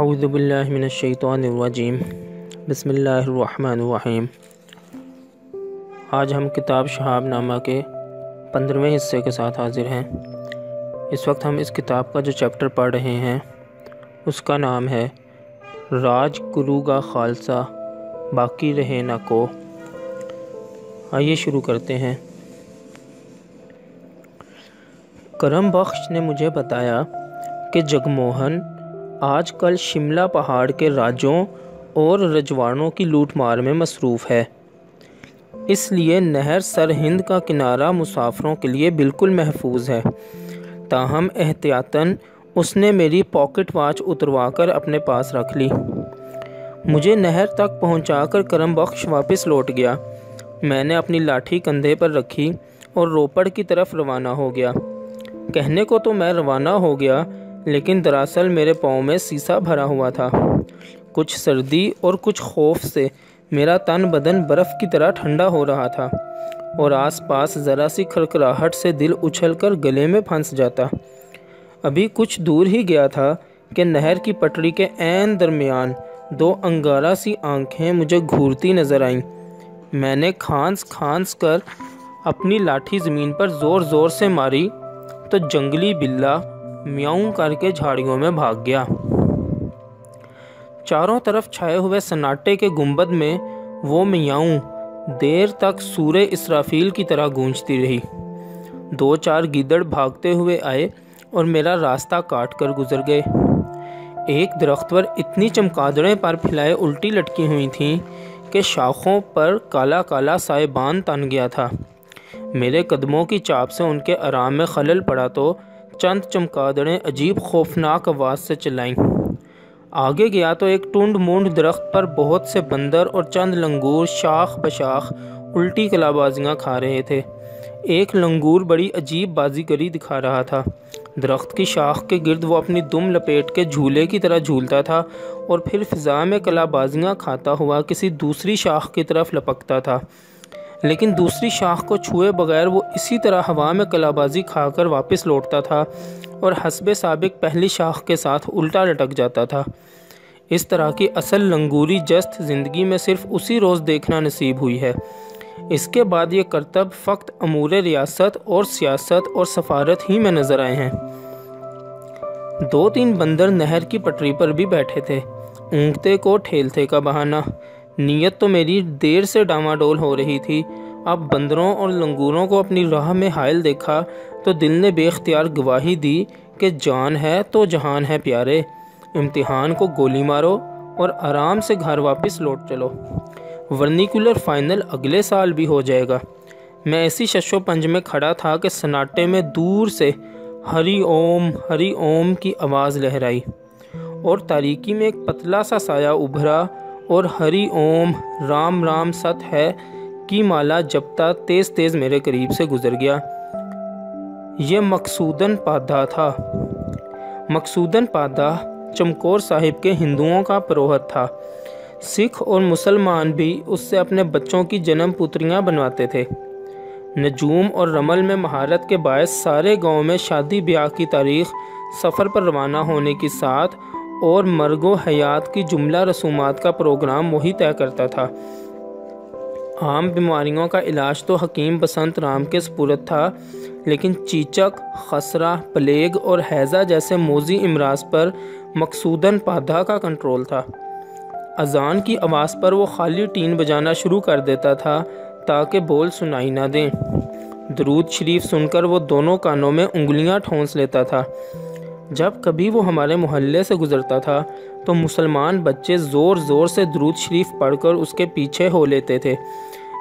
اعوذ باللہ من الشیطان الرجیم بسم اللہ الرحمن الرحیم۔ آج ہم کتاب شہاب نامہ کے 15ویں حصے کے ساتھ حاضر ہیں۔ اس وقت ہم اس کتاب کا جو چیپٹر پڑھ رہے ہیں اس کا نام ہے راج گرو کا خالصہ باقی رہے نہ کو۔ آئیے شروع کرتے ہیں۔ کرم بخش نے مجھے بتایا کہ جگموہن آج کل شملہ پہاڑ کے راجوں اور رجواڑوں کی لوٹ مار میں مصروف ہے، اس لیے نہر سرہند کا کنارہ مسافروں کے لیے بالکل محفوظ ہے۔ تاہم احتیاطاً اس نے میری پاکٹ واچ اتروا کر اپنے پاس رکھ لی۔ مجھے نہر تک پہنچا کر کرم بخش واپس لوٹ گیا۔ میں نے اپنی لاٹھی کندھے پر رکھی اور روپڑ کی طرف روانہ ہو گیا۔ کہنے کو تو میں روانہ ہو گیا، لیکن دراصل میرے پاؤں میں سیسا بھرا ہوا تھا۔ کچھ سردی اور کچھ خوف سے میرا تن بدن برف کی طرح ٹھنڈا ہو رہا تھا اور آس پاس ذرا سی کھرکھراہٹ سے دل اچھل کر گلے میں پھنس جاتا۔ ابھی کچھ دور ہی گیا تھا کہ نہر کی پٹڑی کے عین درمیان دو انگارہ سی آنکھیں مجھے گھورتی نظر آئیں۔ میں نے کھانس کر اپنی لاٹھی زمین پر زور زور سے ماری تو جنگلی بلّا میاؤں کر کے جھاڑیوں میں بھاگ گیا۔ چاروں طرف چھائے ہوئے سناٹے کے گنبد میں وہ میاؤں دیر تک سورہ اسرافیل کی طرح گونجتی رہی۔ دو چار گیدڑ بھاگتے ہوئے آئے اور میرا راستہ کاٹ کر گزر گئے۔ ایک درخت پر اتنی چمگادڑیں پر پھیلائے الٹی لٹکی ہوئی تھیں کہ شاخوں پر کالا کالا سائبان تن گیا تھا۔ میرے قدموں کی چاپ سے ان کے آرام میں خلل پڑا تو چند چمگادڑیں عجیب خوفناک آواز سے چلائیں۔ آگے گیا تو ایک ٹنڈ منڈ درخت پر بہت سے بندر اور چند لنگور شاخ بشاخ الٹی کلا بازیاں کھا رہے تھے۔ ایک لنگور بڑی عجیب بازیگری دکھا رہا تھا۔ درخت کی شاخ کے گرد وہ اپنی دم لپیٹ کے جھولے کی طرح جھولتا تھا اور پھر فضا میں کلا بازیاں کھاتا ہوا کسی دوسری شاخ کی طرف لپکتا تھا، لیکن دوسری شاخ کو چھوئے بغیر وہ اسی طرح ہوا میں کلا بازی کھا کر واپس لوٹتا تھا اور حسب سابق پہلی شاخ کے ساتھ الٹا لٹک جاتا تھا۔ اس طرح کی اصل لنگوری جست زندگی میں صرف اسی روز دیکھنا نصیب ہوئی ہے۔ اس کے بعد یہ کرتب فقط امور ریاست اور سیاست اور سفارت ہی میں نظر آئے ہیں۔ دو تین بندر نہر کی پٹری پر بھی بیٹھے تھے، اونگتے کو ٹھیلتے کا بہانہ۔ نیت تو میری دیر سے ڈاواڈول ہو رہی تھی۔ اب بندروں اور لنگوروں کو اپنی راہ میں حائل دیکھا تو دل نے بے اختیار گواہی دی کہ جان ہے تو جہان ہے پیارے، امتحان کو گولی مارو اور آرام سے گھر واپس لوٹ چلو، ورنیکولر فائنل اگلے سال بھی ہو جائے گا۔ میں ایسی شش و پنج میں کھڑا تھا کہ سناٹے میں دور سے ہری اوم کی آواز لہرائی اور تاریکی میں ایک پتلا سا سایہ ابھرا اور ہری اوم رام رام ست ہے کی مالا جپتا تیز تیز میرے قریب سے گزر گیا۔ یہ مقصودن پادھا تھا۔ مقصودن پادھا چمکور صاحب کے ہندوؤں کا پروہت تھا۔ سکھ اور مسلمان بھی اس سے اپنے بچوں کی جنم پتریاں بنواتے تھے۔ نجوم اور رمل میں مہارت کے باعث سارے گاؤں میں شادی بیاہ کی تاریخ، سفر پر روانہ ہونے کی ساتھ اور مرگ و حیات کی جملہ رسومات کا پروگرام وہی طے کرتا تھا۔ عام بیماریوں کا علاج تو حکیم بسنت رام کے سپرد تھا، لیکن چیچک، خسرہ، پلیگ اور ہیضہ جیسے موذی امراض پر مقصودن پادھا کا کنٹرول تھا۔ اذان کی آواز پر وہ خالی ٹین بجانا شروع کر دیتا تھا تاکہ بول سنائی نہ دیں۔ درود شریف سن کر وہ دونوں کانوں میں انگلیاں ٹھونس لیتا تھا۔ جب کبھی وہ ہمارے محلے سے گزرتا تھا تو مسلمان بچے زور زور سے درود شریف پڑھ کر اس کے پیچھے ہو لیتے تھے۔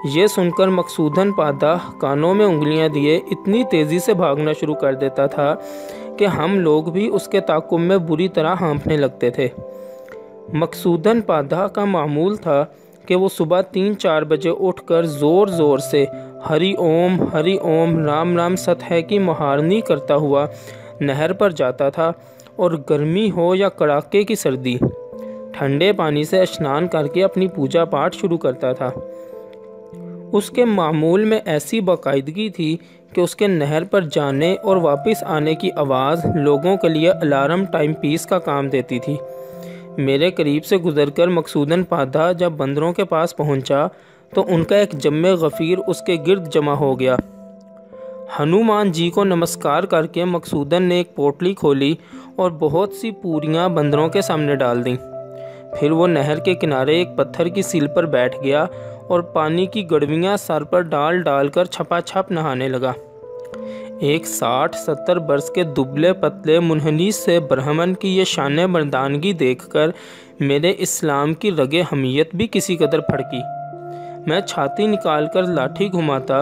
یہ سن کر مقصودن پادھا کانوں میں انگلیاں دیے اتنی تیزی سے بھاگنا شروع کر دیتا تھا کہ ہم لوگ بھی اس کے تعاقب میں بری طرح ہانپنے لگتے تھے۔ مقصودن پادھا کا معمول تھا کہ وہ صبح 3-4 بجے اٹھ کر زور زور سے ہری اوم رام رام ست ہے کی مہارنی کرتا ہوا نہر پر جاتا تھا اور گرمی ہو یا کڑاکے کی سردی، ٹھنڈے پانی سے اشنان کر کے اپنی پوجا پاٹ شروع کرتا تھا۔ اس کے معمول میں ایسی باقاعدگی تھی کہ اس کے نہر پر جانے اور واپس آنے کی آواز لوگوں کے لیے الارم ٹائم پیس کا کام دیتی تھی۔ میرے قریب سے گزر کر مقصوداً پادھا جب بندروں کے پاس پہنچا تو ان کا ایک جمع غفیر اس کے گرد جمع ہو گیا۔ ہنومان جی کو نمسکار کر کے مقصوداً نے ایک پوٹلی کھولی اور بہت سی پوریاں بندروں کے سامنے ڈال دیں۔ پھر وہ نہر کے کنارے ایک پتھر کی سیل پر بیٹھ گیا اور پانی کی گڑویاں سر پر ڈال ڈال کر چھپا چھپ نہانے لگا۔ ایک 60-70 برس کے دبلے پتلے منحنی سے برہمن کی یہ شان مردانگی دیکھ کر میرے اسلام کی رگ حمیت بھی کسی قدر پھڑکی۔ میں چھاتی نکال کر لاٹھی گھماتا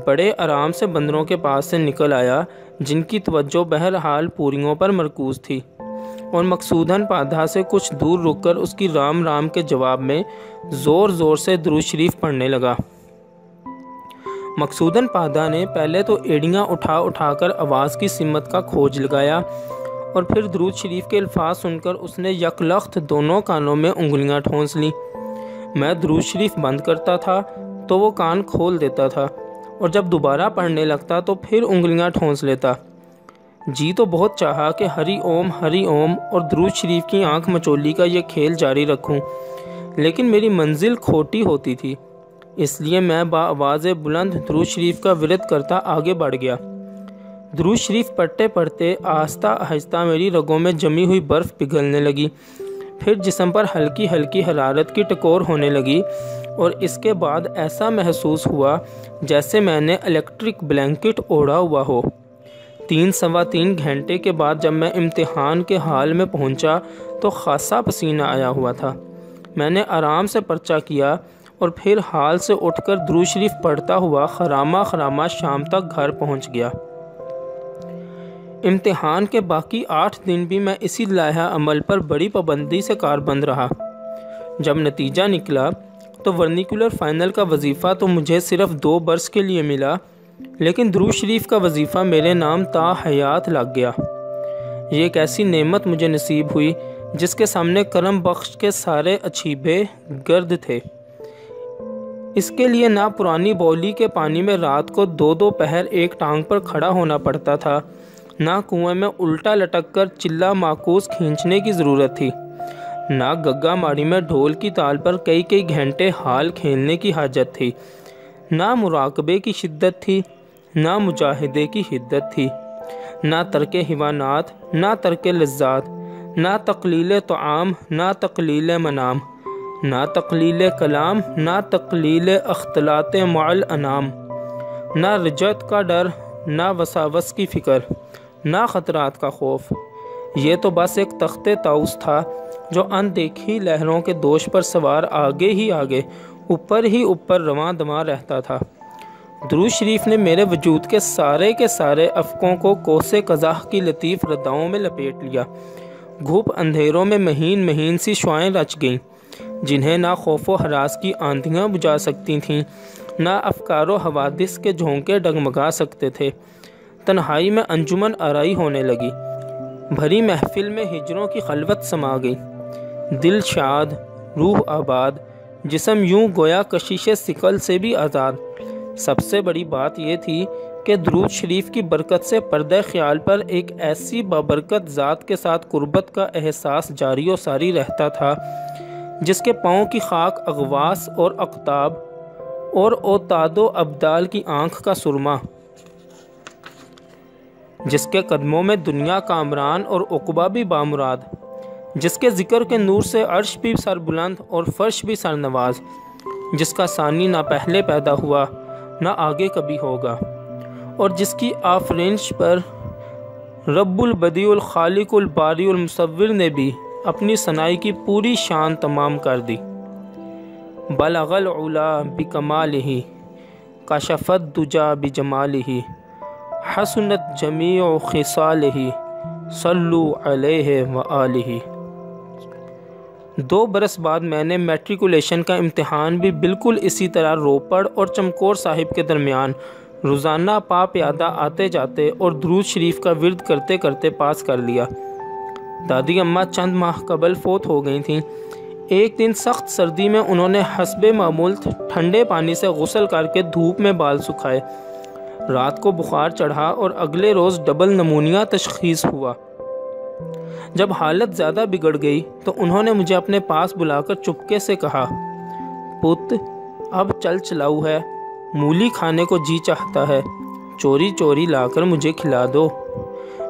بڑے آرام سے بندروں کے پاس سے نکل آیا، جن کی توجہ بہرحال پوریوں پر مرکوز تھی، اور مقصوداً پادھا سے کچھ دور رک کر اس کی رام رام کے جواب میں زور زور سے درود شریف پڑھنے لگا۔ مقصوداً پادھا نے پہلے تو ایڑیاں اٹھا اٹھا کر آواز کی سمت کا کھوج لگایا، اور پھر درود شریف کے الفاظ سن کر اس نے یکلخت دونوں کانوں میں انگلیاں ٹھونس لیں۔ میں درود شریف بند کرتا تھا تو وہ کان کھول دیتا تھا، اور جب دوبارہ پڑھنے لگتا تو پھر انگلیاں ٹھونس لیتا۔ جی تو بہت چاہا کہ ہری اوم اور درود شریف کی آنکھ مچولی کا یہ کھیل جاری رکھوں، لیکن میری منزل کھوٹی ہوتی تھی، اس لیے میں بآواز بلند درود شریف کا ورد کرتا آگے بڑھ گیا۔ درود شریف پڑھتے پڑھتے آہستہ آہستہ میری رگوں میں جمی ہوئی برف پگھلنے لگی، پھر جسم پر ہلکی ہلکی حرارت کی ٹکور ہونے لگی، اور اس کے بعد ایسا محسوس ہوا جیسے میں نے الیکٹرک بلینکٹ اوڑھا ہوا ہو۔ 3-3.25 گھنٹے کے بعد جب میں امتحان کے ہال میں پہنچا تو خاصا پسینہ آیا ہوا تھا۔ میں نے آرام سے پرچہ کیا اور پھر ہال سے اٹھ کر درود شریف پڑھتا ہوا خرامہ شام تک گھر پہنچ گیا۔ امتحان کے باقی 8 دن بھی میں اسی لائحہ عمل پر بڑی پابندی سے کاربند رہا۔ جب نتیجہ نکلا تو ورنیکولر فائنل کا وظیفہ تو مجھے صرف 2 برس کے لیے ملا، لیکن درود شریف کا وظیفہ میرے نام تا حیات لگ گیا۔ یہ ایک ایسی نعمت مجھے نصیب ہوئی جس کے سامنے کرم بخش کے سارے اچھیبے گرد تھے۔ اس کے لیے نہ پرانی بولی کے پانی میں رات کو 2 پہر ایک ٹانگ پر کھڑا ہونا پڑتا تھا، نہ کنویں میں الٹا لٹک کر چلہ ماکوس کھینچنے کی ضرورت تھی، نہ گگا ماڑی میں ڈھول کی تال پر کئی گھنٹے حال کھیلنے کی حاجت تھی، نہ مراقبے کی شدت تھی، نہ مجاہدے کی حدت تھی، نہ ترک حیوانات، نہ ترک لذات، نہ تقلیل طعام، نہ تقلیل منام، نہ تقلیل کلام، نہ تقلیل اختلاط مع الانام، نہ رجعت کا ڈر، نہ وساوس کی فکر، نہ خطرات کا خوف۔ یہ تو بس ایک تخت طاؤس تھا جو اندیکھی لہروں کے دوش پر سوار آگے ہی آگے، اوپر ہی اوپر رواں دواں رہتا تھا۔ درود شریف نے میرے وجود کے سارے افقوں کو کوس قزح کی لطیف رداؤں میں لپیٹ لیا۔ گھپ اندھیروں میں مہین سی شعائیں رچ گئیں، جنہیں نہ خوف و ہراس کی آندھیاں بجھا سکتی تھیں، نہ افکار و حوادث کے جھونکے ڈگمگا سکتے تھے۔ تنہائی میں انجمن آرائی ہونے لگی، بھری محفل میں ہجروں کی خلوت سما گئی۔ دل شاد، روح آباد، جسم یوں گویا کشش ثقل سے بھی آزاد۔ سب سے بڑی بات یہ تھی کہ درود شریف کی برکت سے پردہ خیال پر ایک ایسی بابرکت ذات کے ساتھ قربت کا احساس جاری و ساری رہتا تھا جس کے پاؤں کی خاک اغواس اور اقطاب اور اوتاد و ابدال کی آنکھ کا سرما، جس کے قدموں میں دنیا کامران اور عقبہ بھی بامراد، جس کے ذکر کے نور سے عرش بھی سر بلند اور فرش بھی سر نواز، جس کا ثانی نہ پہلے پیدا ہوا نہ آگے کبھی ہوگا، اور جس کی آفرینش پر رب البدیع الخالق الباری المصور نے بھی اپنی ثنائی کی پوری شان تمام کر دی۔ بلغ العلا بکمالہ، کشف الدجا بجمالہ، حسنت جمیع خصالہ، صلو علیہ وآلہ۔ 2 برس بعد میں نے میٹریکولیشن کا امتحان بھی بالکل اسی طرح روپڑ اور چمکور صاحب کے درمیان روزانہ پا پیادہ آتے جاتے اور درود شریف کا ورد کرتے کرتے پاس کر لیا۔ دادی اماں چند ماہ قبل فوت ہو گئی تھیں۔ ایک دن سخت سردی میں انہوں نے حسب معمول ٹھنڈے پانی سے غسل کر کے دھوپ میں بال سکھائے۔ رات کو بخار چڑھا اور اگلے روز ڈبل نمونیا تشخیص ہوا۔ جب حالت زیادہ بگڑ گئی تو انہوں نے مجھے اپنے پاس بلا کر چپکے سے کہا، پت اب چل چلاؤ ہے، مولی کھانے کو جی چاہتا ہے، چوری چوری لا کر مجھے کھلا دو۔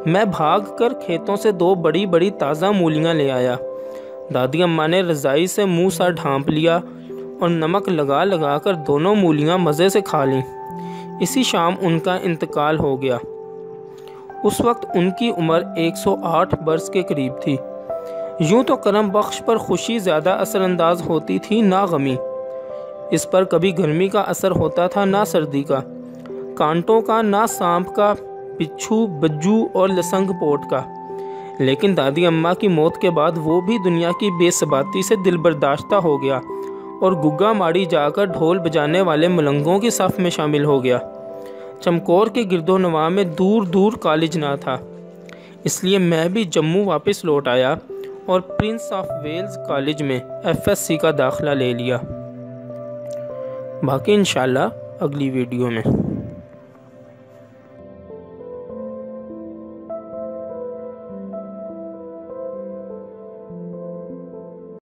میں بھاگ کر کھیتوں سے 2 بڑی بڑی تازہ مولیاں لے آیا۔ دادی اماں نے رضائی سے منہ سا ڈھانپ لیا اور نمک لگا لگا کر دونوں مولیاں مزے سے کھا لیں۔ اسی شام ان کا انتقال ہو گیا۔ اس وقت ان کی عمر 108 برس کے قریب تھی۔ یوں تو کرم بخش پر خوشی زیادہ اثر انداز ہوتی تھی نہ غمی۔ اس پر کبھی گرمی کا اثر ہوتا تھا نہ سردی کا، کانٹوں کا نہ سانپ کا، بچھو بجو اور لسنگ پوٹ کا۔ لیکن دادی اماں کی موت کے بعد وہ بھی دنیا کی بے ثباتی سے دل برداشتہ ہو گیا اور گگا ماڑی جا کر ڈھول بجانے والے ملنگوں کی صف میں شامل ہو گیا۔ چمکور کے گرد و نواح میں دور دور کالج نہ تھا، اس لیے میں بھی جموں واپس لوٹ آیا اور پرنس آف ویلز کالج میں FSC کا داخلہ لے لیا۔ باقی انشاءاللہ اگلی ویڈیو میں۔